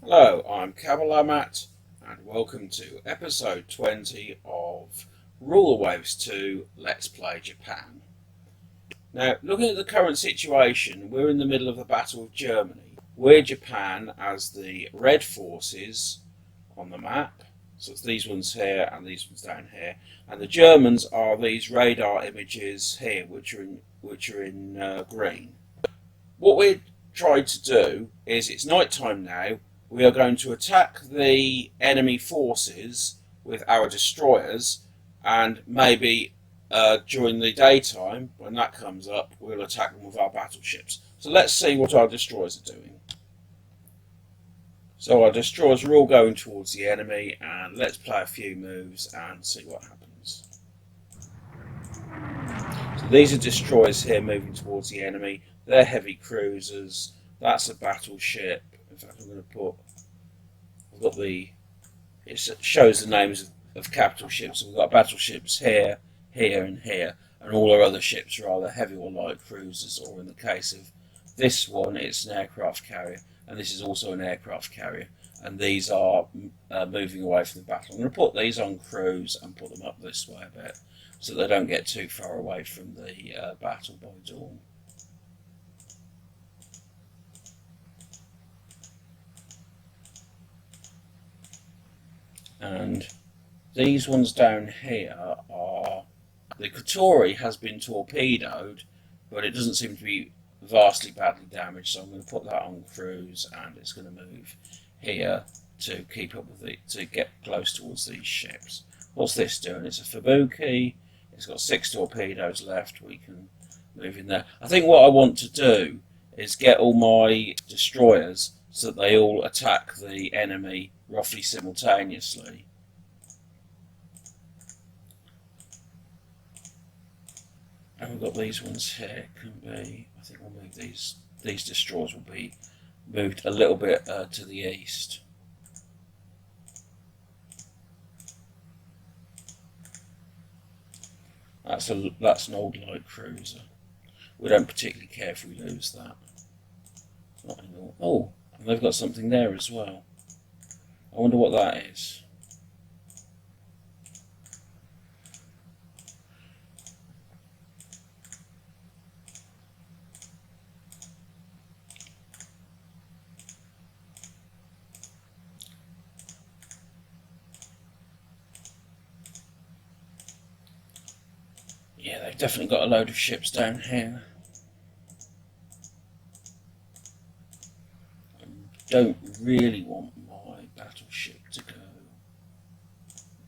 Hello, I'm Kabalamat, and welcome to episode 20 of Ruler Waves 2 Let's Play Japan. Now, looking at the current situation, we're in the middle of the Battle of Germany. We're Japan as the red forces on the map, so it's these ones here and these ones down here, and the Germans are these radar images here, which are in green. What we're trying to do is, it's night time now. We are going to attack the enemy forces with our destroyers, and maybe during the daytime, when that comes up, we'll attack them with our battleships. So let's see what our destroyers are doing. So our destroyers are all going towards the enemy, and let's play a few moves and see what happens. So these are destroyers here moving towards the enemy. They're heavy cruisers. That's a battleship. In fact, I'm going to put. I've got the. It shows the names of capital ships. We've got battleships here, here, and here, and all our other ships are either heavy or light cruisers, or in the case of this one, it's an aircraft carrier, and this is also an aircraft carrier. And these are moving away from the battle. I'm going to put these on cruise and put them up this way a bit, so they don't get too far away from the battle by dawn. And these ones down here are, the Kotori has been torpedoed, but it doesn't seem to be vastly badly damaged, so I'm going to put that on cruise, and it's going to move here to keep up with it, to get close towards these ships. What's this doing? It's a Fubuki. It's got 6 torpedoes left. We can move in there. I think what I want to do is get all my destroyers so that they all attack the enemy roughly simultaneously. And we've got these ones here. Can be. I think we'll move these. These destroyers will be moved a little bit to the east. That's an old light cruiser. We don't particularly care if we lose that. Not anymore. Oh, and they've got something there as well. I wonder what that is. Yeah, they've definitely got a load of ships down here. I don't really want my battleship to go.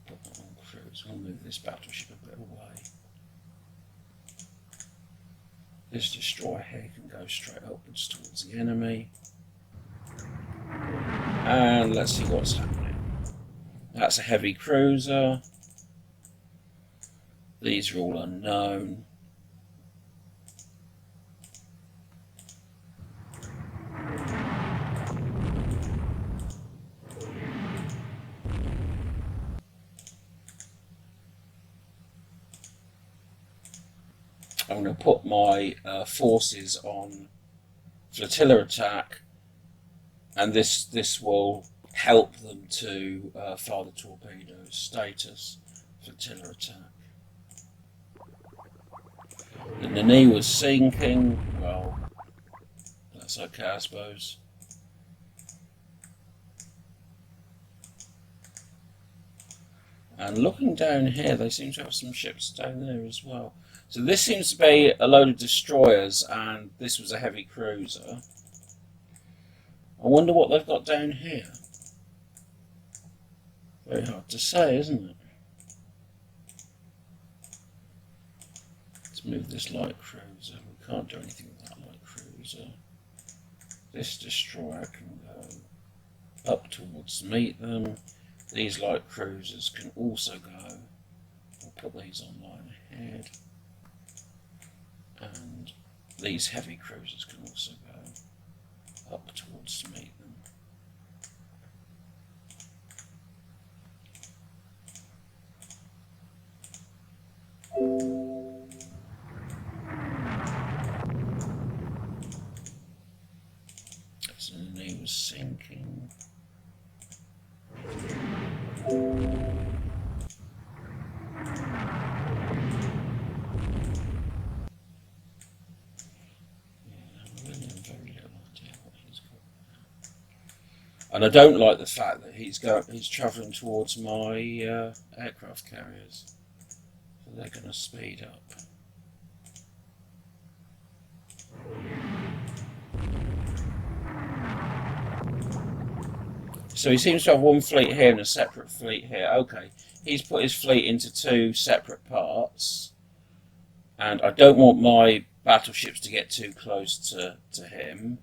Put that on cruise. We'll move this battleship a bit away. This destroyer here can go straight upwards towards the enemy. And let's see what's happening. That's a heavy cruiser. These are all unknown. I'm going to put my forces on flotilla attack, and this will help them to fire the torpedoes. Status flotilla attack. The Nani was sinking. Well, that's okay, I suppose. And looking down here, they seem to have some ships down there as well. So this seems to be a load of destroyers, and this was a heavy cruiser. I wonder what they've got down here. Very hard to say, isn't it? Let's move this light cruiser. We can't do anything with that light cruiser. This destroyer can go up towards to meet them. These light cruisers can also go. We'll put these on line ahead. And these heavy cruisers can also go up towards to meet them. That's an was sinking. And I don't like the fact that he's travelling towards my aircraft carriers, so they're going to speed up. So he seems to have one fleet here and a separate fleet here. Okay, he's put his fleet into two separate parts, and I don't want my battleships to get too close to him.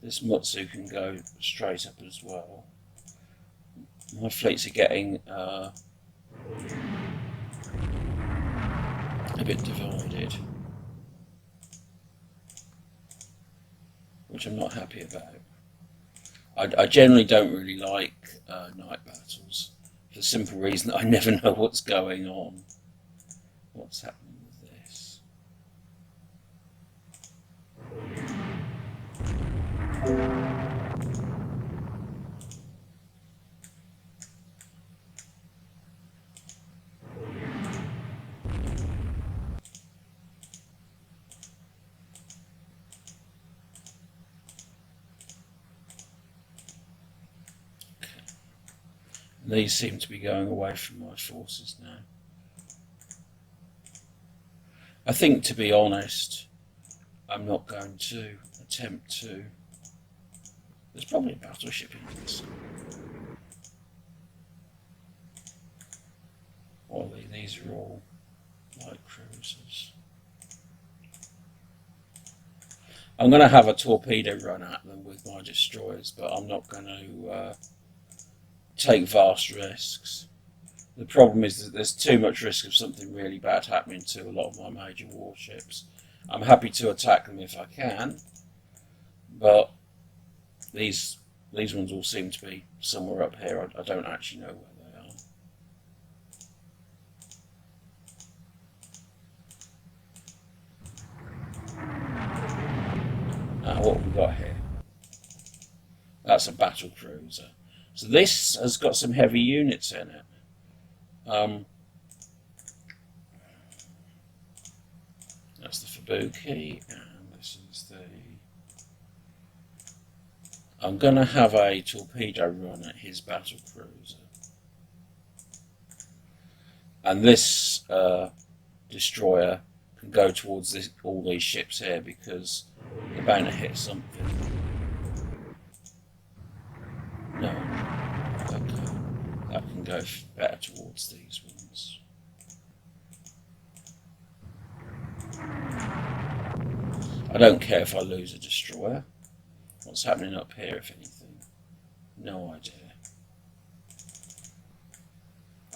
This Mutsu can go straight up as well. My fleets are getting a bit divided, which I'm not happy about. I generally don't really like night battles for the simple reason that I never know what's going on. What's happening with this? These seem to be going away from my forces now. I think, to be honest, I'm not going to attempt to. There's probably a battleship in this. Well, these are all light cruisers. I'm going to have a torpedo run at them with my destroyers, but I'm not going to take vast risks. The problem is that there's too much risk of something really bad happening to a lot of my major warships. I'm happy to attack them if I can, but these ones all seem to be somewhere up here. I don't actually know where they are. Now, what have we got here? That's a battle cruiser. So this has got some heavy units in it. That's the Fubuki, and this is the... I'm going to have a torpedo run at his battle cruiser. And this destroyer can go towards all these ships here because they're bound to hit something. No. Okay. That can go better towards these ones. I don't care if I lose a destroyer. What's happening up here, if anything? No idea.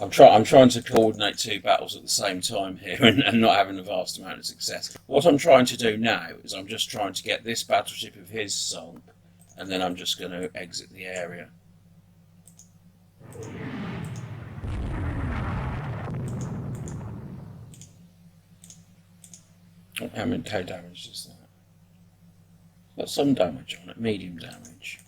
I'm trying to coordinate two battles at the same time here and not having a vast amount of success. What I'm trying to do now is I'm just trying to get this battleship of his sunk, and then I'm just going to exit the area. How many K damage is that? Got some damage on it, medium damage.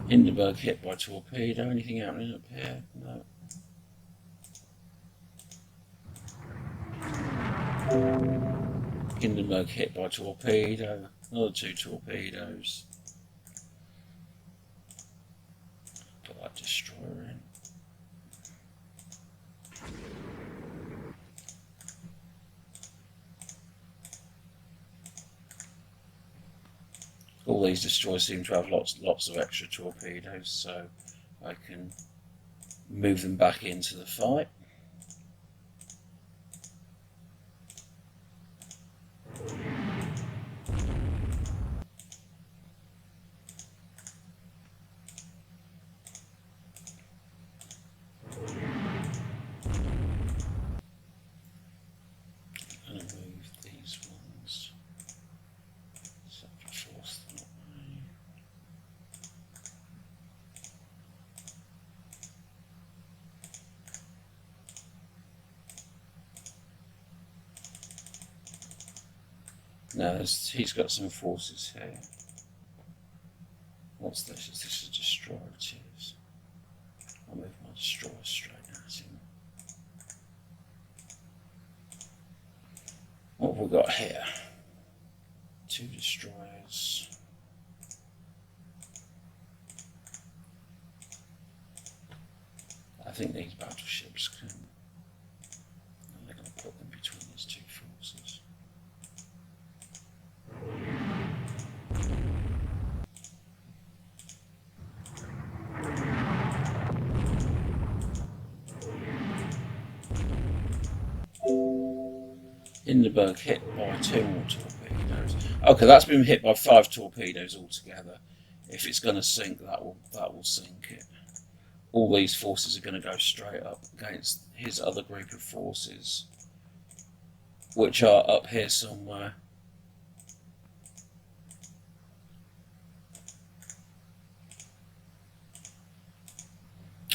Hindenburg hit by torpedo. Anything happening up here? No. Hindenburg hit by torpedo. Another two torpedoes. Put that destroyer in. All these destroyers seem to have lots of extra torpedoes, so I can move them back into the fight. No, he's got some forces here. What's this? Is this a destroyer? It is. I'll move my destroyer straight at him. have we got here? 2 destroyers. I think these battleships can... They're going to put them between these 2 forces. Hindenburg hit by 2 more torpedoes. Okay, that's been hit by 5 torpedoes altogether. If it's going to sink, that will sink it. All these forces are going to go straight up against his other group of forces, which are up here somewhere.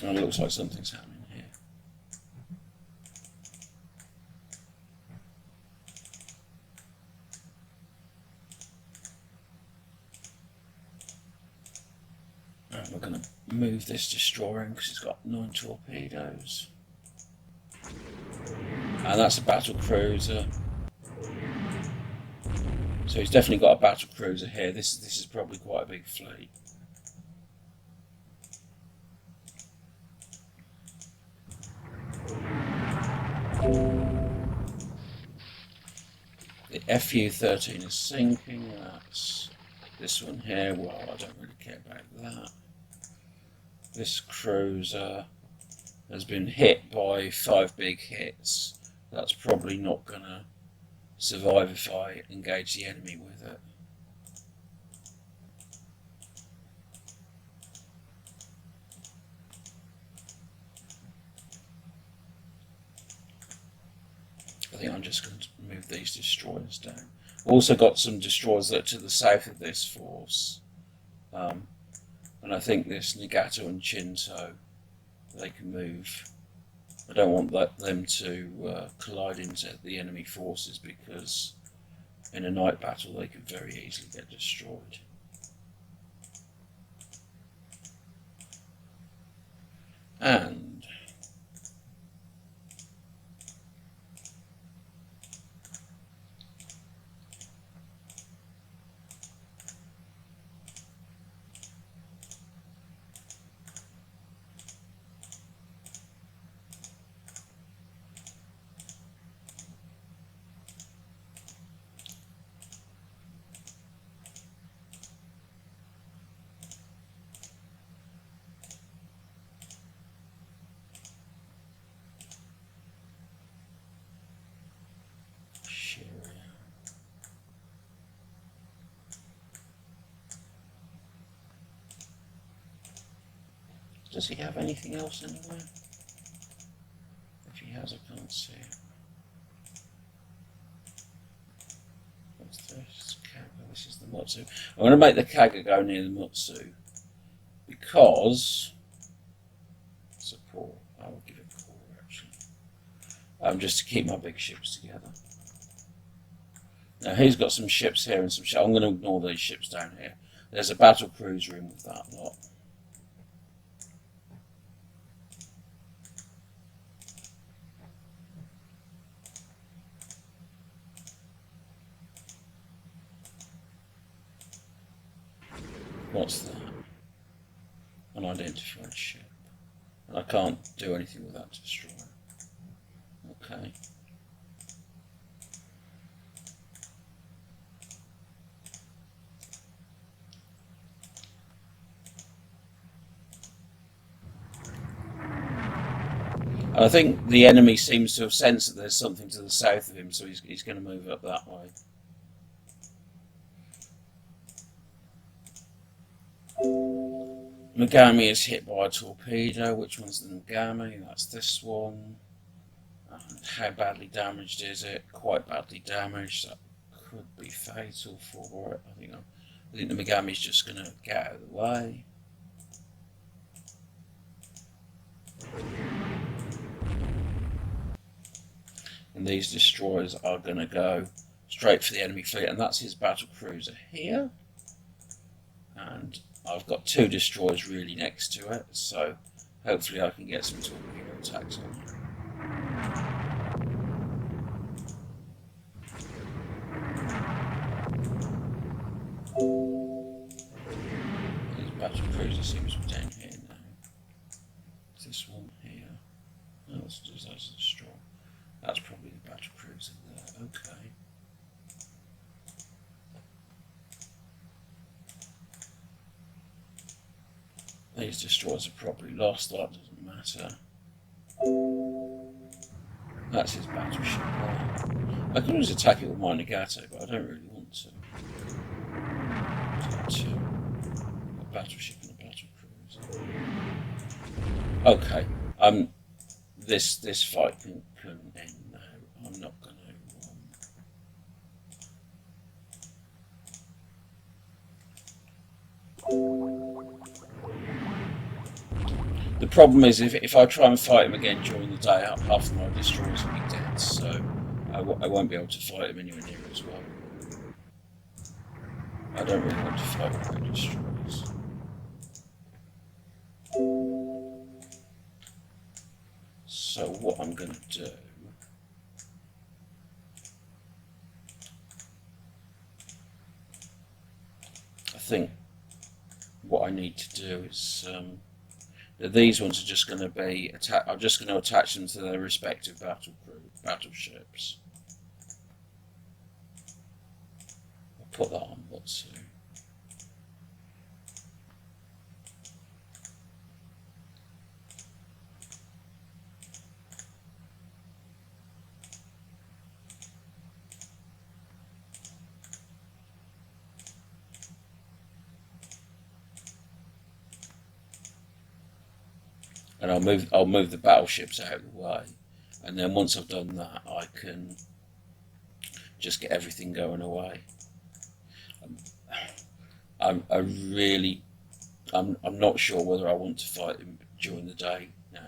And it looks like something's happening here. And we're going to move this destroyer in because it's got 9 torpedoes. And that's a battle cruiser. So he's definitely got a battle cruiser here. This is probably quite a big fleet. The Fu-13 is sinking. That's this one here. Well, I don't really care about that. This cruiser has been hit by 5 big hits. That's probably not going to survive if I engage the enemy with it. I think I'm just going to move these destroyers down. Also got some destroyers that are to the south of this force. And I think this Nagato and Chinto, they can move. I don't want them to collide into the enemy forces because in a night battle they could very easily get destroyed. And does he have anything else anywhere? If he has, I can't see it. What's this? Kaga. This is the Mutsu. I'm going to make the Kaga go near the Mutsu because support. I will give it core actually. Just to keep my big ships together. Now he's got some ships here and some ships. I'm going to ignore these ships down here. There's a battle cruiser in with that lot. What's that? Unidentified ship. And I can't do anything with that destroyer. Okay. I think the enemy seems to have sensed that there's something to the south of him, so he's going to move up that way. Megami is hit by a torpedo. Which one's the Megami? That's this one. And how badly damaged is it? Quite badly damaged. That could be fatal for it. I think the Megami's just going to get out of the way. And these destroyers are going to go straight for the enemy fleet, and that's his battle cruiser here. And I've got 2 destroyers really next to it, so hopefully I can get some torpedo attacks on it. battle cruiser seems to be down here now. This one here. Oh, that's a straw. That's probably the battle cruiser there. Okay. These destroyers are probably lost. That doesn't matter. That's his battleship there. I could always attack it with my Nagato, but I don't really want to. A battleship and a battle cruiser. Okay. This fight can end now. I'm not going to. The problem is if I try and fight him again during the day, half of my destroyers will be dead, so I won't be able to fight him anywhere near as well. I don't really want to fight with my destroyers. So what I'm going to do... I think what I need to do is... these ones are just going to be I'm just going to attach them to their respective battleships. I'll put that on Mutsu. And I'll move the battleships out of the way, and then once I've done that, I can just get everything going away. I'm not sure whether I want to fight him during the day now.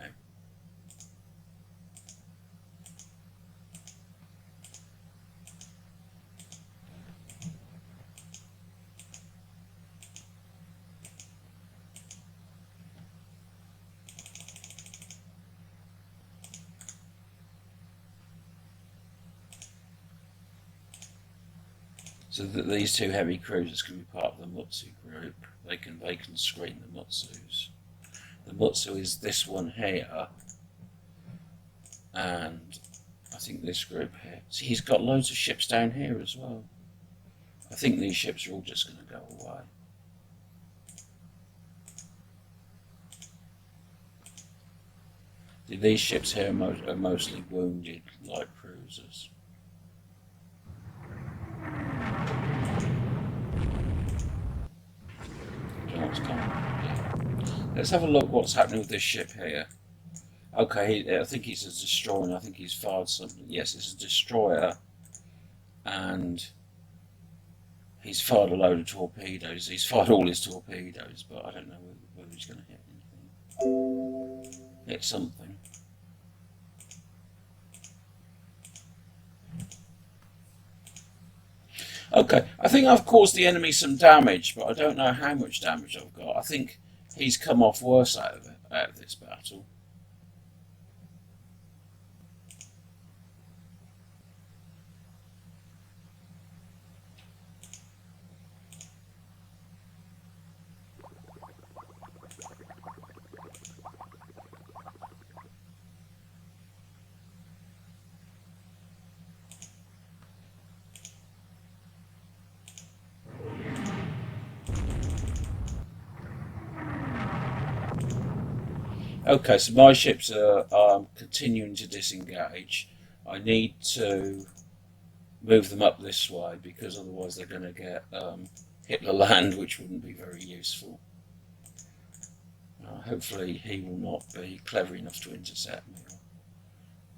So that these two heavy cruisers can be part of the Mutsu group. They can screen the Mutsus. The Mutsu is this one here, and I think this group here. See, he's got loads of ships down here as well. I think these ships are all just going to go away. These ships here are mostly wounded light cruisers. Let's have a look what's happening with this ship here. Okay, I think he's a destroyer, and I think he's fired something. Yes, it's a destroyer, and he's fired a load of torpedoes. He's fired all his torpedoes, but I don't know whether he's going to hit anything. Hit something. Okay, I think I've caused the enemy some damage, but I don't know how much damage I've got. I think he's come off worse out of this battle. Okay, so my ships are continuing to disengage. I need to move them up this way because otherwise they're going to get hit the land, which wouldn't be very useful. Hopefully he will not be clever enough to intercept me or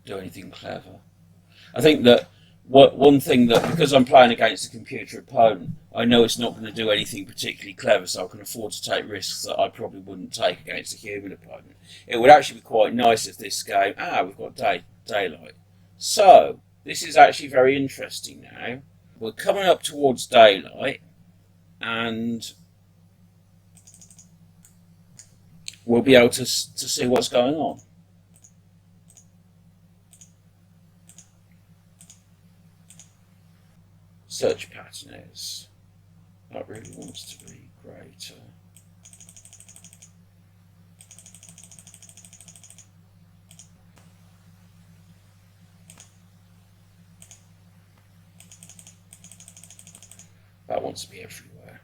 do anything clever. I think that one thing that, because I'm playing against a computer opponent, I know it's not going to do anything particularly clever, so I can afford to take risks that I probably wouldn't take against a human opponent. It would actually be quite nice if this game... we've got daylight. So, this is actually very interesting now. We're coming up towards daylight, and we'll be able to see what's going on. Search pattern is... that really wants to be greater. That wants to be everywhere.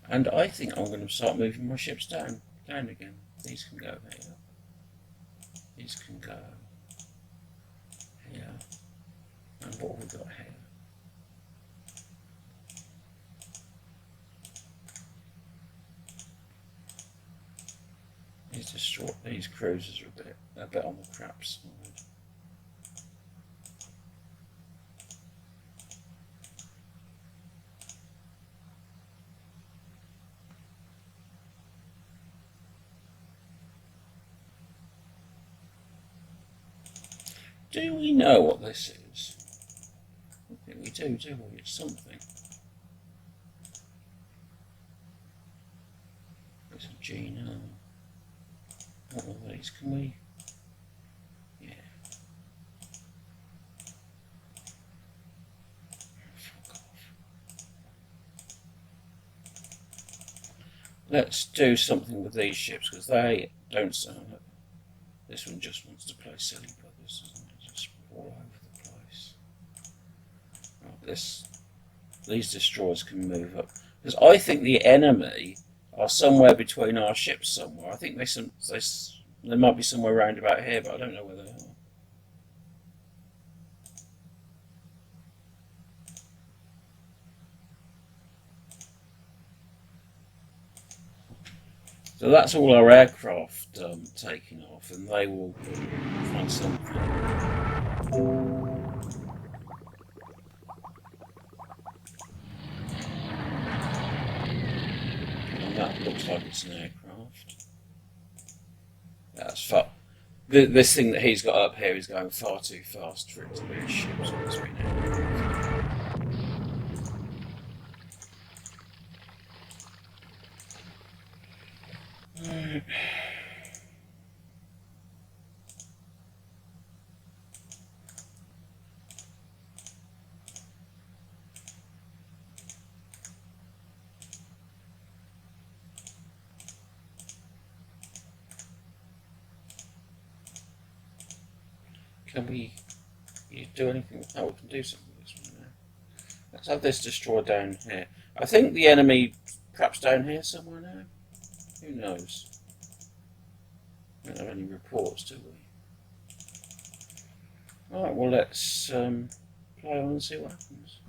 And I think I'm going to start moving my ships down again. These can go here. These can go here. And what have we got here? These cruisers are a bit on the crap side. Do we know what this is? I think we do we? It's something. It's a genome. What are these? Can we? Yeah. Fuck off. Let's do something with these ships because they don't sound like. This one just wants to play silly brothers, doesn't it? Just all over the place. Right, these destroyers can move up because I think the enemy are somewhere between our ships somewhere. I think they might be somewhere around about here, but I don't know where they are. So that's all our aircraft taking off, and they will find something. And that looks like it's an aircraft. That's far. This thing that he's got up here is going far too fast for it to be a ship, so it's an aircraft. Right. Can we do anything with that? We can do something with this one now. Let's have this destroyer down here. I think the enemy perhaps down here somewhere now. Who knows? We don't have any reports, do we? Alright, well let's play on and see what happens.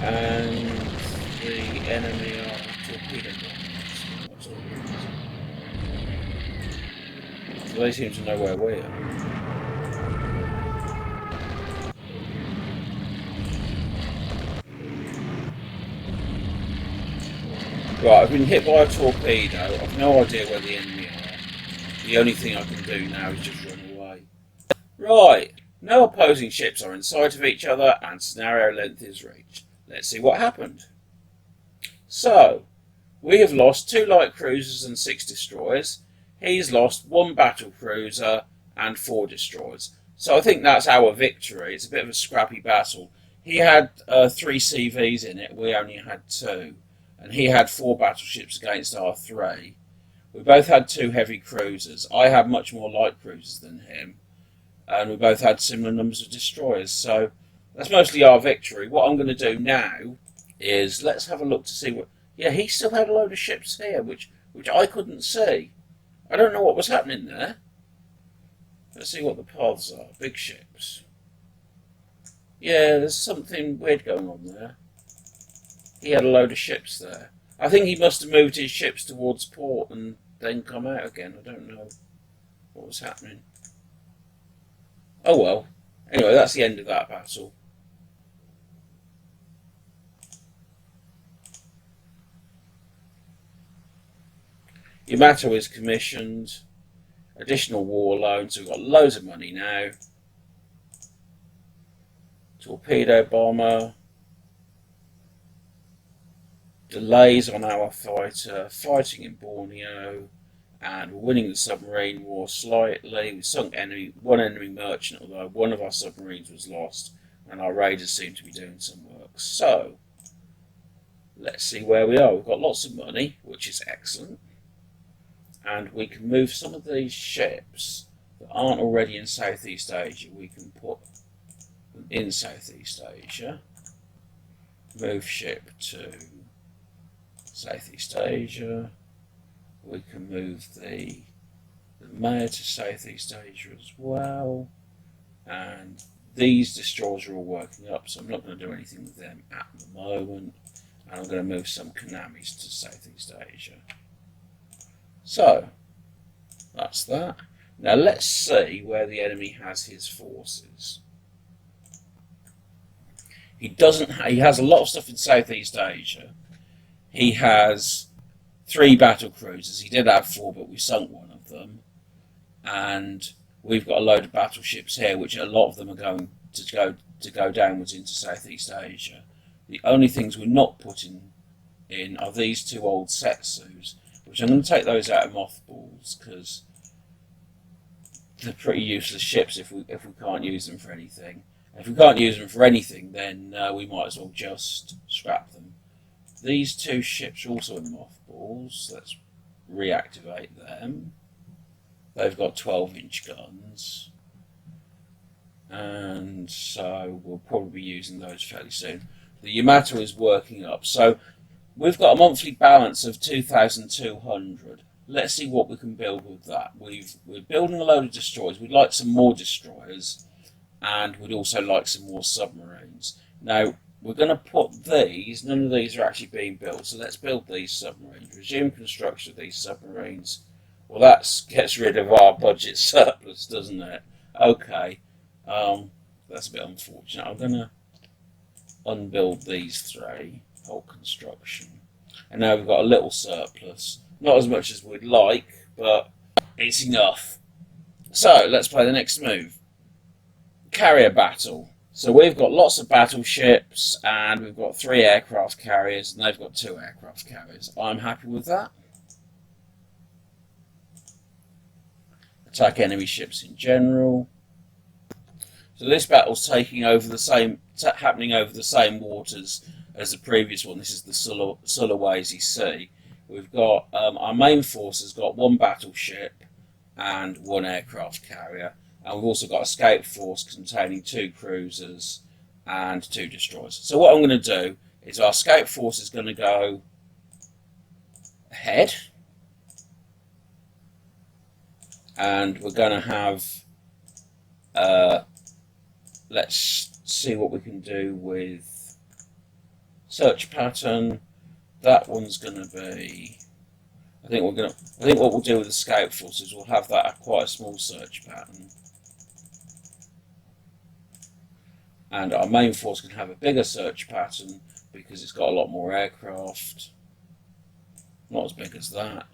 And the enemy are torpedo bombers. So they seem to know where we are. Right, I've been hit by a torpedo. I've no idea where the enemy are. The only thing I can do now is just run away. Right, no opposing ships are in sight of each other and scenario length is reached. Let's see what happened. So, we have lost 2 light cruisers and 6 destroyers. He's lost 1 battle cruiser and 4 destroyers. So I think that's our victory. It's a bit of a scrappy battle. He had 3 CVs in it. We only had 2. And he had 4 battleships against our 3. We both had 2 heavy cruisers. I had much more light cruisers than him. And we both had similar numbers of destroyers. So that's mostly our victory. What I'm going to do now is let's have a look to see what... Yeah, he still had a load of ships here, which I couldn't see. I don't know what was happening there. Let's see what the paths are. Big ships. Yeah, there's something weird going on there. He had a load of ships there. I think he must have moved his ships towards port and then come out again. I don't know what was happening. Oh well. Anyway, that's the end of that battle. Yamato is commissioned. Additional war loans. So we've got loads of money now. Torpedo bomber. Delays on our fighter. Fighting in Borneo. And we're winning the submarine war slightly. We sunk one enemy merchant, although one of our submarines was lost. and our raiders seem to be doing some work. So let's see where we are. We've got lots of money, which is excellent, and we can move some of these ships that aren't already in Southeast Asia. We can put them in Southeast Asia. Move ship to Southeast Asia. We can move the mayor to Southeast Asia as well. And these destroyers are all working up, so I'm not going to do anything with them at the moment. And I'm going to move some Kanamis to Southeast Asia. So, that's that. Now let's see where the enemy has his forces. He has a lot of stuff in Southeast Asia. He has 3 battle cruisers. He did have 4, but we sunk one of them. And we've got a load of battleships here, which a lot of them are going to go downwards into Southeast Asia. The only things we're not putting in are these 2 old Setsus, which I'm going to take those out of mothballs because they're pretty useless ships if we can't use them for anything. If we can't use them for anything, then we might as well just scrap them. These 2 ships are also in mothballs. Let's reactivate them. They've got 12-inch guns, and so we'll probably be using those fairly soon. The Yamato is working up, so we've got a monthly balance of 2,200. Let's see what we can build with that. We're building a load of destroyers. We'd like some more destroyers, and we'd also like some more submarines. Now, we're going to put these, none of these are actually being built, so let's build these submarines. Resume construction of these submarines. Well, that gets rid of our budget surplus, doesn't it? Okay, that's a bit unfortunate. I'm going to unbuild these 3, whole construction. And now we've got a little surplus. Not as much as we'd like, but it's enough. So, let's play the next move. Carrier battle. So we've got lots of battleships, and we've got 3 aircraft carriers, and they've got 2 aircraft carriers. I'm happy with that. Attack enemy ships in general. So this battle's happening over the same waters as the previous one. This is the Sulawesi Sea. We've got our main force has got 1 battleship and 1 aircraft carrier, and we've also got a scout force containing 2 cruisers and 2 destroyers. So what I'm going to do is our scout force is going to go ahead. And we're going to have, let's see what we can do with search pattern. That one's going to be, I think what we'll do with the scout force is we'll have that at quite a small search pattern. And our main force can have a bigger search pattern because it's got a lot more aircraft. Not as big as that.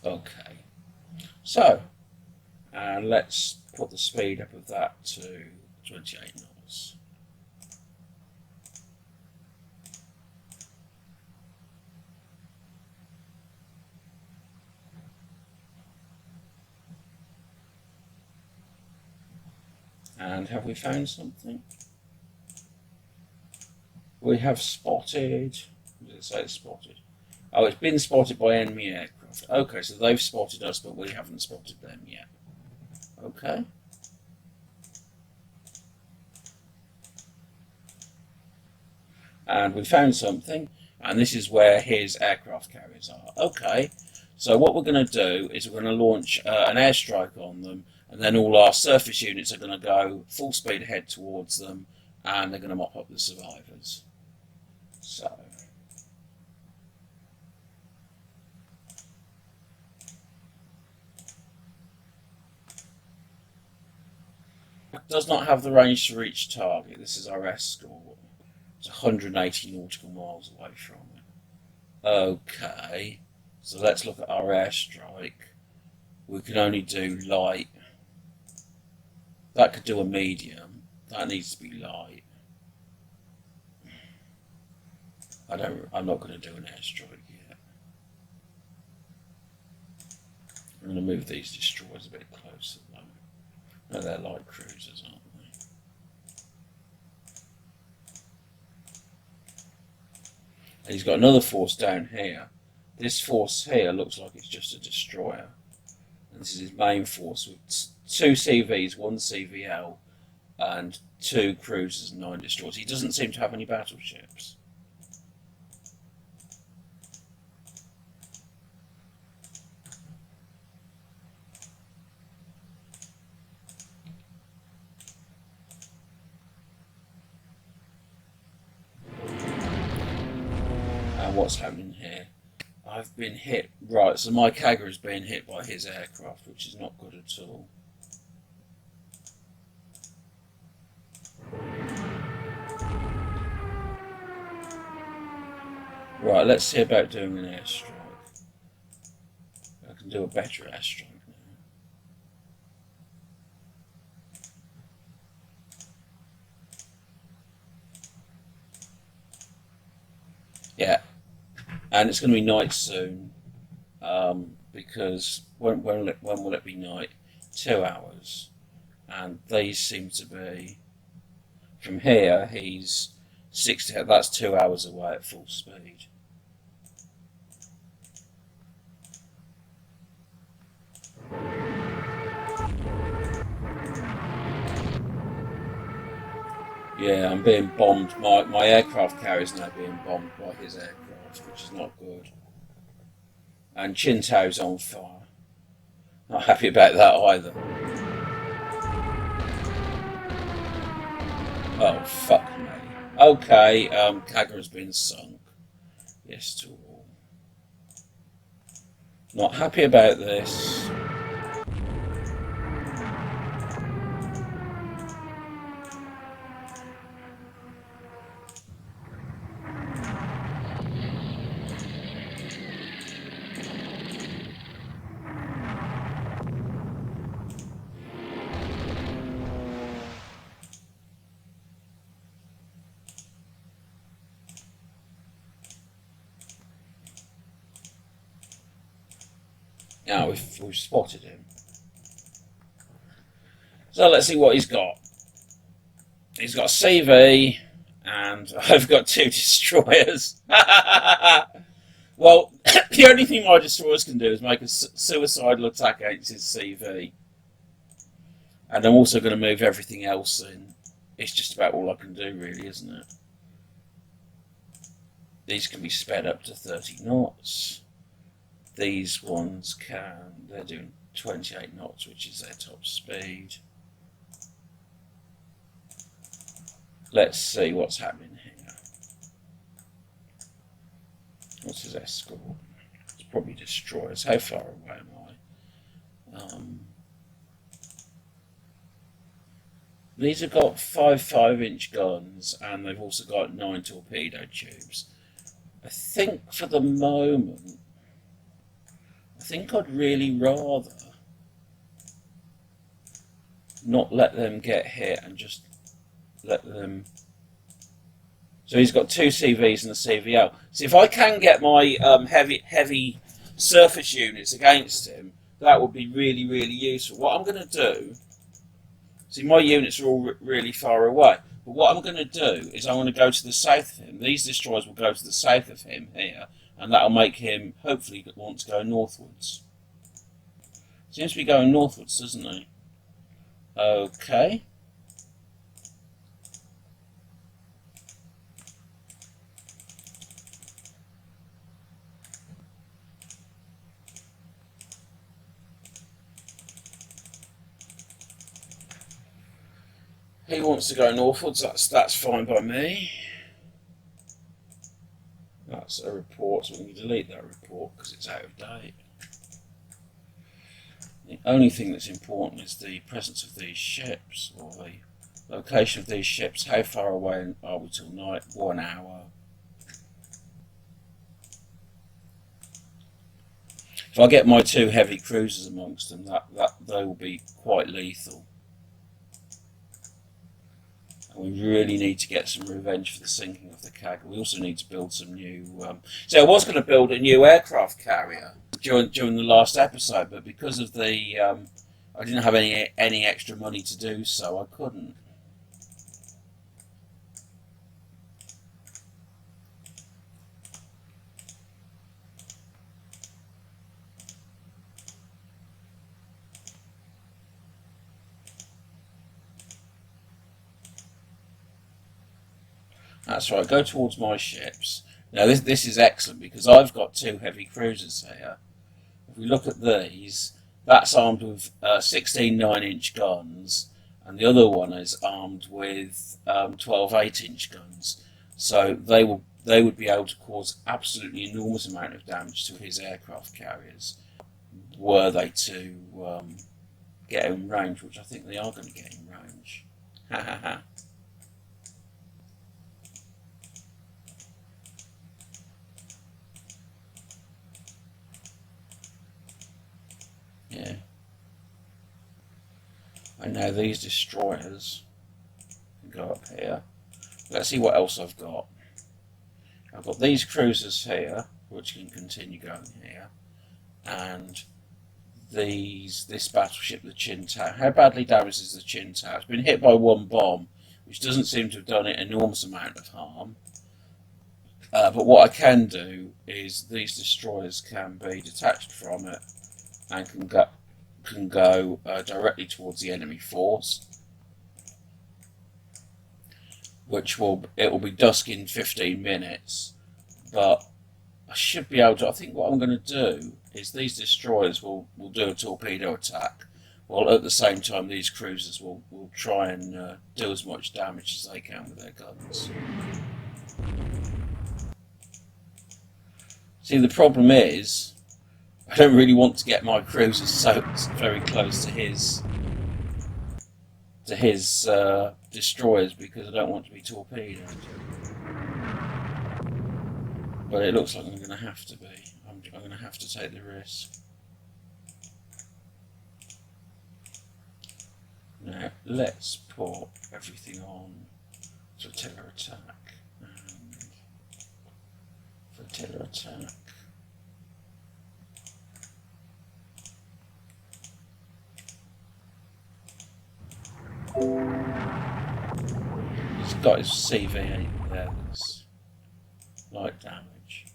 Okay, so, and let's put the speed up of that to 28 knots. And have we found something? We have spotted, what did it say spotted? Oh, it's been spotted by enemy aircraft. Okay, so they've spotted us, but we haven't spotted them yet. Okay. And we found something, and this is where his aircraft carriers are. Okay, so what we're going to do is we're going to launch an airstrike on them, and then all our surface units are going to go full speed ahead towards them, and they're going to mop up the survivors. So, does not have the range to reach target. This is our escort. It's 180 nautical miles away from it. Okay, so let's look at our airstrike. We can only do light. That could do a medium. That needs to be light. I'm not going to do an airstrike yet. I'm going to move these destroyers a bit closer though. No, they're light cruisers, aren't they? And he's got another force down here. This force here looks like it's just a destroyer. And this is his main force with 2 CVs, 1 CVL, and 2 cruisers and 9 destroyers. He doesn't seem to have any battleships. And what's happening here? I've been hit. Right, so my Kagger has been hit by his aircraft, which is not good at all. Right, let's see about doing an airstrike. I can do a better airstrike now. Yeah, and it's going to be night soon, because when will it be night? 2 hours, and these seem to be, from here he's 60, that's 2 hours away at full speed. Yeah, I'm being bombed. My aircraft carrier is now being bombed by his aircraft, which is not good. And Chintao's on fire. Not happy about that either. Oh, fuck me. Okay, Kagger has been sunk. Yes to all. Not happy about this. Now we've spotted him. So let's see what he's got. He's got a CV, and I've got 2 destroyers. Well, the only thing my destroyers can do is make a suicidal attack against his CV. And I'm also going to move everything else in. It's just about all I can do, really, isn't it? These can be sped up to 30 knots. These ones can, they're doing 28 knots, which is their top speed. Let's see what's happening here. What's his escort? It's probably destroyers. How far away am I? These have got 5 5-inch guns, and they've also got 9 torpedo tubes. I think for the moment, I think I'd really rather not let them get hit and just let them. So he's got 2 CVs and a CVL. So if I can get my heavy surface units against him, that would be really, really useful. What I'm going to do, see, my units are all really far away, but what I'm going to do is I'm going to go to the south of him. These destroyers will go to the south of him here, and that'll make him hopefully want to go northwards. Seems to be going northwards, doesn't he? Okay. He wants to go northwards, that's fine by me. That's a report, so we can delete that report because it's out of date. The only thing that's important is the presence of these ships, or the location of these ships. How far away are we till night? 1 hour. If I get my 2 heavy cruisers amongst them, they will be quite lethal. And we really need to get some revenge for the sinking of the Kag. We also need to build some new. So I was going to build a new aircraft carrier during the last episode, but because of the I didn't have any extra money to do so, I couldn't. That's right, go towards my ships. Now this is excellent because I've got 2 heavy cruisers here. If we look at these, that's armed with 16 9-inch guns, and the other one is armed with 12 8-inch guns. So they would be able to cause absolutely enormous amount of damage to his aircraft carriers were they to get in range, which I think they are going to get in range. Ha ha ha. Yeah. And now these destroyers can go up here. Let's see what else I've got. I've got these cruisers here, which can continue going here, and this battleship, the Chin Tower. How badly damaged is the Chin Tower? It's been hit by 1 bomb, which doesn't seem to have done it an enormous amount of harm. But what I can do is these destroyers can be detached from it and can go directly towards the enemy force, which will be dusk in 15 minutes. But I should be able to. I think what I'm going to do is these destroyers will do a torpedo attack, while at the same time these cruisers will try and do as much damage as they can with their guns. See, the problem is, I don't really want to get my cruisers so very close to his destroyers because I don't want to be torpedoed. But it looks like I'm going to have to be. I'm going to have to take the risk. Now let's put everything on flotilla attack and flotilla attack. He's got his CV8 there that's light damage.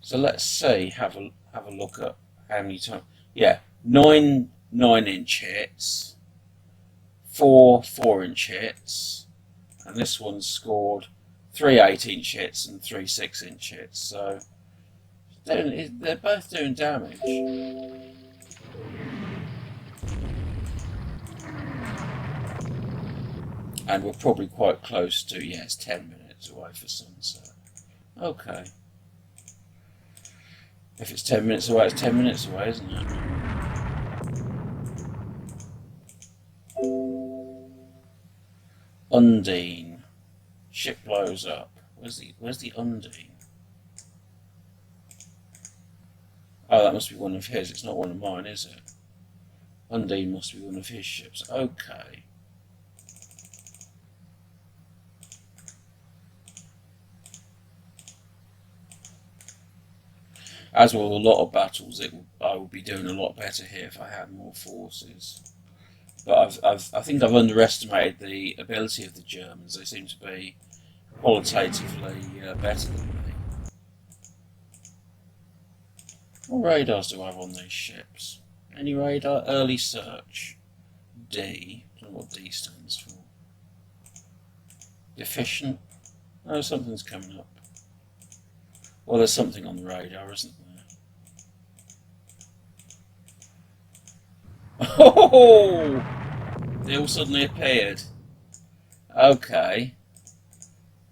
So let's see, have a look at how many times. Yeah, 9 9-inch hits, 4 4-inch hits, and this one's scored 3 8-inch hits and 3 6-inch hits. So they're both doing damage. And we're probably quite close to, yeah, it's 10 minutes away for sunset. Okay. If it's 10 minutes away, it's 10 minutes away, isn't it? Undine. Ship blows up. Where's the Undine? Oh, that must be one of his. It's not one of mine, is it? Undine must be one of his ships. Okay. As with a lot of battles, I would be doing a lot better here if I had more forces. But I think I've underestimated the ability of the Germans. They seem to be qualitatively better than me. What radars do I have on these ships? Any radar? Early search. D. I don't know what D stands for. Deficient? Oh, something's coming up. Well, there's something on the radar, isn't there? Oh! They all suddenly appeared. Okay.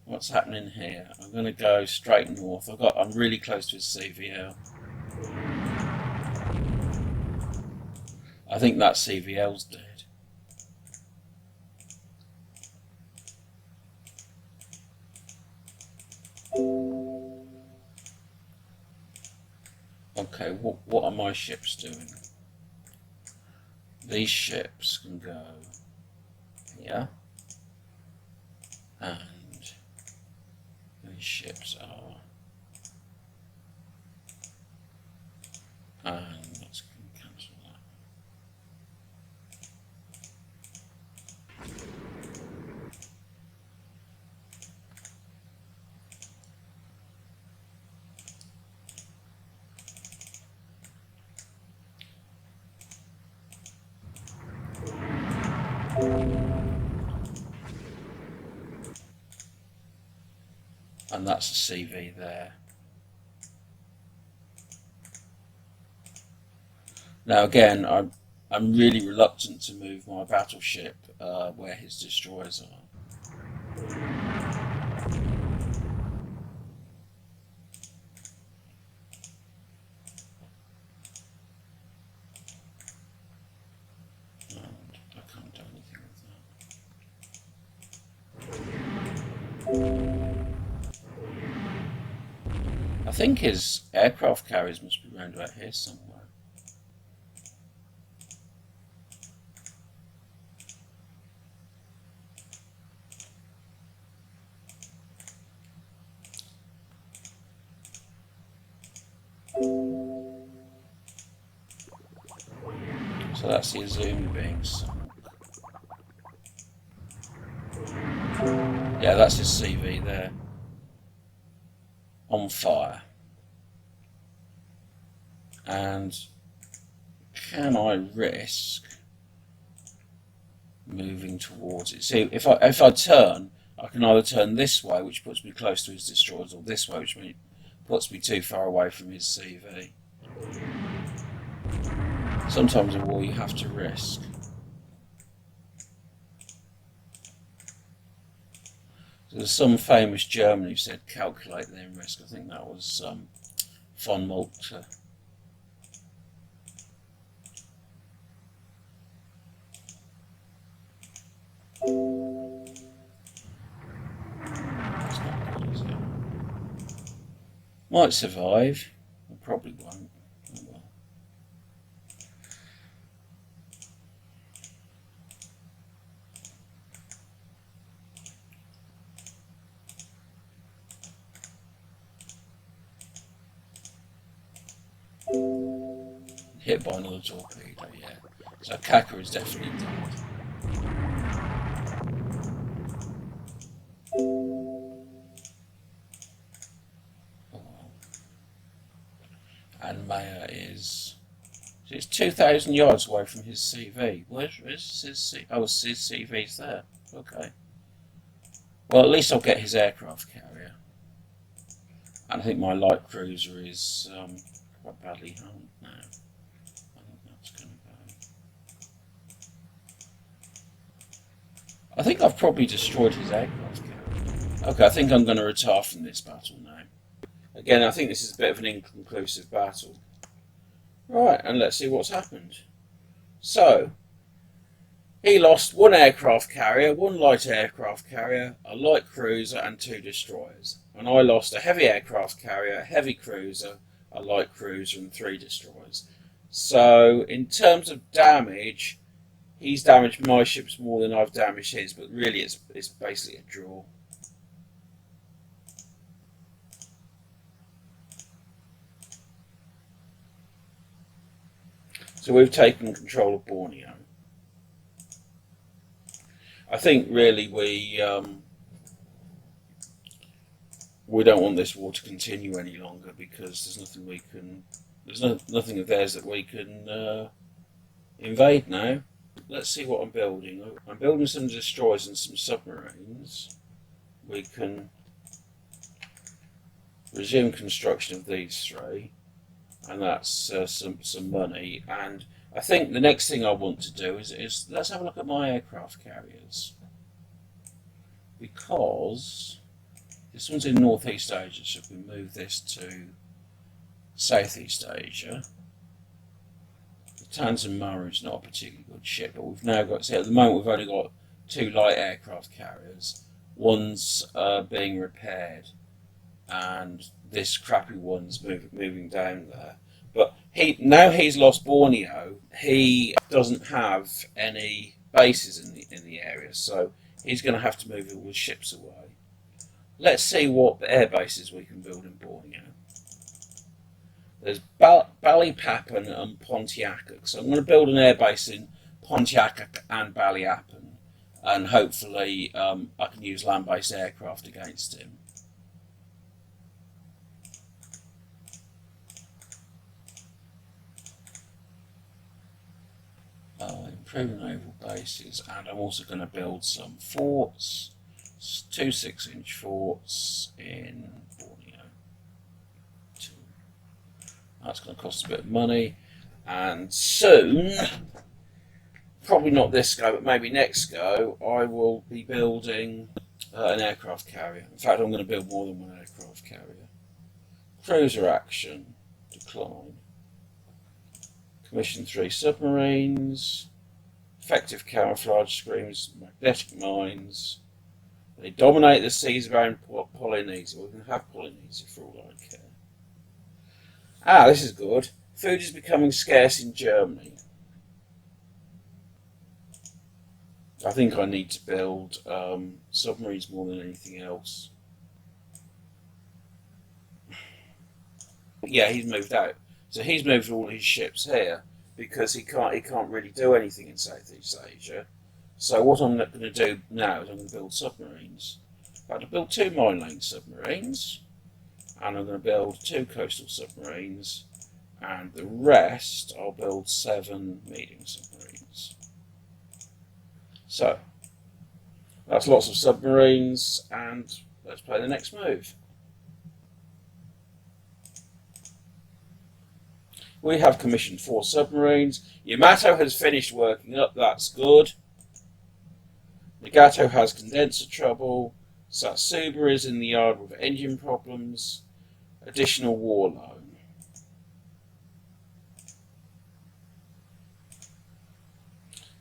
What's happening here? I'm going to go straight north. I'm really close to his CVL. I think that CVL's dead. Okay, what are my ships doing? these ships can go here, and these ships are, and let's cancel that. And that's a CV there. Now again, I'm really reluctant to move my battleship where his destroyers are. And I can't do anything with that. I think his aircraft carriers must be around about here somewhere. So that's the Azumi being sunk. Yeah, that's his CV there. On fire. And can I risk moving towards it? See, if I turn, I can either turn this way, which puts me close to his destroyers, or this way, which puts me too far away from his CV. Sometimes in war you have to risk. So there's some famous German who said calculate then risk. I think that was von Moltke. That's not good, is it? Might survive. I probably won't. Oh well. Hit by another torpedo, yeah. So Kaka is definitely dead. And Maya is... It's 2,000 yards away from his CV. Where's his CV? Oh, his CV's there. Okay. Well, at least I'll get his aircraft carrier. And I think my light cruiser is quite badly harmed now. I think that's going to go. I think I've probably destroyed his aircraft carrier. Okay, I think I'm going to retire from this battle now. Again, I think this is a bit of an inconclusive battle. Right, and let's see what's happened. So, he lost one aircraft carrier, one light aircraft carrier, a light cruiser and 2 destroyers. And I lost a heavy aircraft carrier, a heavy cruiser, a light cruiser and 3 destroyers. So, in terms of damage, he's damaged my ships more than I've damaged his, but really it's basically a draw. So we've taken control of Borneo. I think really we don't want this war to continue any longer because there's nothing we can. There's nothing of theirs that we can invade now. Let's see what I'm building. I'm building some destroyers and some submarines. We can resume construction of these 3. And that's some money. And I think the next thing I want to do is let's have a look at my aircraft carriers, because this one's in Northeast Asia, so if we move this to Southeast Asia, the Tanzan Maru is not a particularly good ship, but we've now got, see, at the moment we've only got 2 light aircraft carriers. One's being repaired, and this crappy one's moving down there. But now he's lost Borneo, he doesn't have any bases in the area, so he's going to have to move all his ships away. Let's see what air bases we can build in Borneo. There's Balikpapan and Pontiac, so I'm going to build an air base in Pontiac and Balikpapan, and hopefully I can use land-based aircraft against him. Improve naval bases, and I'm also going to build some forts, 2 6-inch forts in Borneo. That's going to cost a bit of money, and soon, probably not this go, but maybe next go, I will be building an aircraft carrier. In fact, I'm going to build more than one aircraft carrier. Cruiser action, decline. Commission 3 submarines. Effective camouflage screens, magnetic mines. They dominate the seas around Polynesia. We can have Polynesia for all I care. Ah, this is good. Food is becoming scarce in Germany. I think I need to build submarines more than anything else. Yeah, he's moved out. So he's moved all his ships here because he can't really do anything in Southeast Asia. So what I'm going to do now is I'm going to build submarines. I'm going to build 2 mine lane submarines, and I'm going to build 2 coastal submarines, and the rest I'll build 7 medium submarines. So that's lots of submarines, and let's play the next move. We have commissioned 4 submarines. Yamato has finished working up, that's good. Nagato has condenser trouble. Satsuba is in the yard with engine problems. Additional war loan.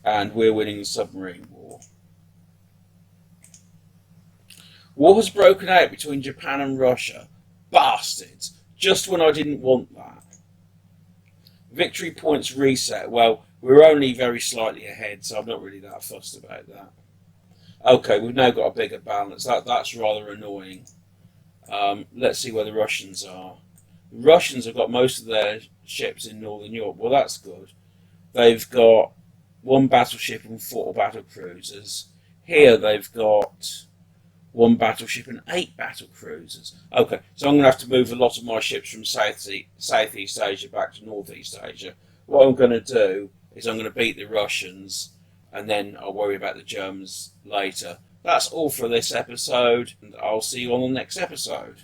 And we're winning the submarine war. War has broken out between Japan and Russia. Bastards! Just when I didn't want that. Victory points reset. Well, we're only very slightly ahead, so I'm not really that fussed about that. Okay, we've now got a bigger balance. That's rather annoying. Let's see where the Russians are. The Russians have got most of their ships in Northern Europe. Well, that's good. They've got 1 battleship and 4 battle cruisers. Here they've got 1 battleship and 8 battle cruisers. Okay, so I'm going to have to move a lot of my ships from Southeast Asia back to Northeast Asia. What I'm going to do is I'm going to beat the Russians, and then I'll worry about the Germans later. That's all for this episode, and I'll see you on the next episode.